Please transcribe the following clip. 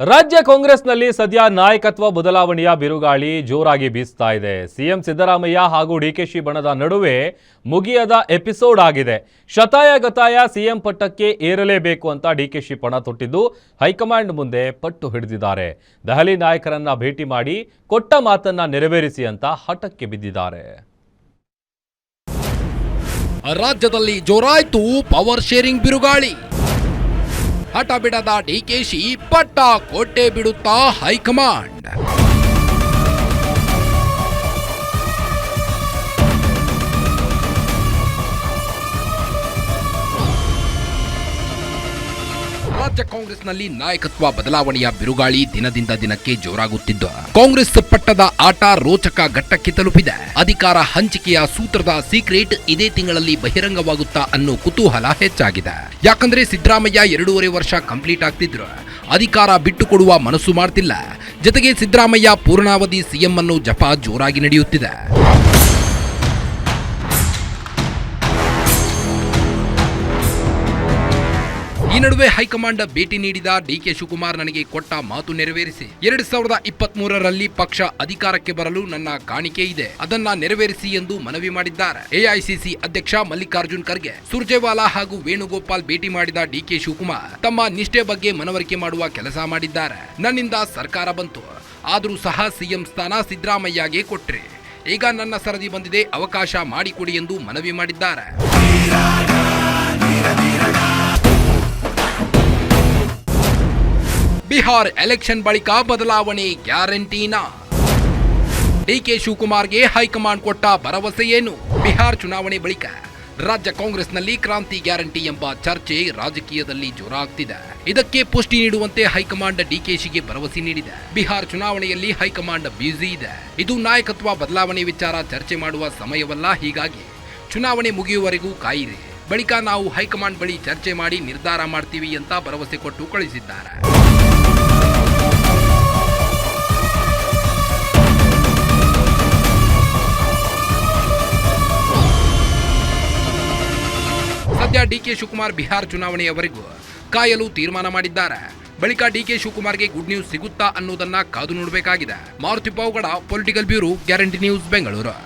ರಾಜ್ಯ ಕಾಂಗ್ರೆಸ್ನಲ್ಲಿ ಸದ್ಯ ನಾಯಕತ್ವ ಬದಲಾವಣೆಯ ಬಿರುಗಾಳಿ ಜೋರಾಗಿ ಬೀಸ್ತಾ ಇದೆ. ಸಿಎಂ ಸಿದ್ದರಾಮಯ್ಯ ಹಾಗೂ ಡಿಕೆಶಿ ಬಣದ ನಡುವೆ ಮುಗಿಯದ ಎಪಿಸೋಡ್ ಆಗಿದೆ. ಶತಾಯಗತಾಯ ಸಿಎಂ ಪಟ್ಟಕ್ಕೆ ಏರಲೇಬೇಕು ಅಂತ ಡಿಕೆಶಿ ಪಣ ತೊಟ್ಟಿದ್ದು ಹೈಕಮಾಂಡ್ ಮುಂದೆ ಪಟ್ಟು ಹಿಡಿದಿದ್ದಾರೆ. ದೆಹಲಿ ನಾಯಕರನ್ನ ಭೇಟಿ ಮಾಡಿ ಕೊಟ್ಟ ಮಾತನ್ನ ನೆರವೇರಿಸಿ ಅಂತ ಹಠಕ್ಕೆ ಬಿದ್ದಿದ್ದಾರೆ. ರಾಜ್ಯದಲ್ಲಿ ಜೋರಾಯ್ತು ಪವರ್ ಶೇರಿಂಗ್ ಬಿರುಗಾಳಿ. ಹಠ ಬಿಡದ ಡಿಕೆಶಿ ಪಟ್ಟ ಕೊಟ್ಟೆ ಬಿಡುತ್ತಾ ಹೈಕಮಾಂಡ್. ರಾಜ್ಯ ಕಾಂಗ್ರೆಸ್ನಲ್ಲಿ ನಾಯಕತ್ವ ಬದಲಾವಣೆಯ ಬಿರುಗಾಳಿ ದಿನದಿಂದ ದಿನಕ್ಕೆ ಜೋರಾಗುತ್ತಿದ್ದು ಕಾಂಗ್ರೆಸ್ ಪಟ್ಟದ ಆಟ ರೋಚಕ ಘಟ್ಟಕ್ಕೆ ತಲುಪಿದೆ. ಅಧಿಕಾರ ಹಂಚಿಕೆಯ ಸೂತ್ರದ ಸೀಕ್ರೆಟ್ ಇದೇ ತಿಂಗಳಲ್ಲಿ ಬಹಿರಂಗವಾಗುತ್ತಾ ಅನ್ನೋ ಕುತೂಹಲ ಹೆಚ್ಚಾಗಿದೆ. ಯಾಕಂದ್ರೆ ಸಿದ್ದರಾಮಯ್ಯ 2.5 ವರ್ಷ ಕಂಪ್ಲೀಟ್ ಆಗ್ತಿದ್ರು, ಅಧಿಕಾರ ಬಿಟ್ಟುಕೊಡುವ ಮನಸ್ಸು ಮಾಡ್ತಿಲ್ಲ. ಜೊತೆಗೆ ಸಿದ್ದರಾಮಯ್ಯ ಪೂರ್ಣಾವಧಿ ಸಿಎಂ ಅನ್ನೋ ಜಪ ಜೋರಾಗಿ ನಡೆಯುತ್ತಿದೆ. ಈ ನಡುವೆ ಹೈಕಮಾಂಡ್ ಭೇಟಿ ನೀಡಿದ ಡಿಕೆ ಶಿವಕುಮಾರ್ ನನಗೆ ಕೊಟ್ಟ ಮಾತು ನೆರವೇರಿಸಿ 2023ರಲ್ಲಿ ಪಕ್ಷ ಅಧಿಕಾರಕ್ಕೆ ಬರಲು ನನ್ನ ಕಾಣಿಕೆ ಇದೆ, ಅದನ್ನ ನೆರವೇರಿಸಿ ಎಂದು ಮನವಿ ಮಾಡಿದ್ದಾರೆ. ಎಐಸಿಸಿ ಅಧ್ಯಕ್ಷ ಮಲ್ಲಿಕಾರ್ಜುನ್ ಖರ್ಗೆ, ಸುರ್ಜೇವಾಲಾ ಹಾಗೂ ವೇಣುಗೋಪಾಲ್ ಭೇಟಿ ಮಾಡಿದ ಡಿಕೆ ಶಿವಕುಮಾರ್ ತಮ್ಮ ನಿಷ್ಠೆ ಬಗ್ಗೆ ಮನವರಿಕೆ ಮಾಡುವ ಕೆಲಸ ಮಾಡಿದ್ದಾರೆ. ನನ್ನಿಂದ ಸರ್ಕಾರ ಬಂತು, ಆದರೂ ಸಹ ಸಿಎಂ ಸ್ಥಾನ ಸಿದ್ದರಾಮಯ್ಯಗೆ ಕೊಟ್ರೆ, ಈಗ ನನ್ನ ಸರದಿ ಬಂದಿದೆ, ಅವಕಾಶ ಮಾಡಿಕೊಡಿ ಎಂದು ಮನವಿ ಮಾಡಿದ್ದಾರೆ. ಬಿಹಾರ್ ಎಲೆಕ್ಷನ್ ಬಳಿಕ ಬದಲಾವಣೆ ಗ್ಯಾರಂಟಿನಾ? ಡಿಕೆ ಶಿವಕುಮಾರ್ಗೆ ಹೈಕಮಾಂಡ್ ಕೊಟ್ಟ ಭರವಸೆ ಏನು? ಬಿಹಾರ್ ಚುನಾವಣೆ ಬಳಿಕ ರಾಜ್ಯ ಕಾಂಗ್ರೆಸ್ನಲ್ಲಿ ಕ್ರಾಂತಿ ಗ್ಯಾರಂಟಿ ಎಂಬ ಚರ್ಚೆ ರಾಜಕೀಯದಲ್ಲಿ ಜೋರಾಗ್ತಿದೆ. ಇದಕ್ಕೆ ಪುಷ್ಟಿ ನೀಡುವಂತೆ ಹೈಕಮಾಂಡ್ ಡಿಕೆಶಿಗೆ ಭರವಸೆ ನೀಡಿದೆ. ಬಿಹಾರ್ ಚುನಾವಣೆಯಲ್ಲಿ ಹೈಕಮಾಂಡ್ ಬ್ಯುಸಿ ಇದೆ. ಇದು ನಾಯಕತ್ವ ಬದಲಾವಣೆ ವಿಚಾರ ಚರ್ಚೆ ಮಾಡುವ ಸಮಯವಲ್ಲ, ಹೀಗಾಗಿ ಚುನಾವಣೆ ಮುಗಿಯುವವರೆಗೂ ಕಾಯಿರಿ, ಬಳಿಕ ನಾವು ಹೈಕಮಾಂಡ್ ಬಳಿ ಚರ್ಚೆ ಮಾಡಿ ನಿರ್ಧಾರ ಮಾಡ್ತೀವಿ ಅಂತ ಭರವಸೆ ಕೊಟ್ಟು ಕಳಿಸಿದ್ದಾರೆ. ಸದ್ಯ ಡಿಕೆ ಶಿವಕುಮಾರ್ ಬಿಹಾರ್ ಚುನಾವಣೆಯವರೆಗೂ ಕಾಯಲು ತೀರ್ಮಾನ ಮಾಡಿದ್ದಾರೆ. ಬಳಿಕ ಡಿಕೆ ಶಿವಕುಮಾರ್ಗೆ ಗುಡ್ ನ್ಯೂಸ್ ಸಿಗುತ್ತಾ ಅನ್ನೋದನ್ನ ಕಾದು ನೋಡಬೇಕಾಗಿದೆ. Maruti Pavagada, political bureau, guarantee news, Bengaluru.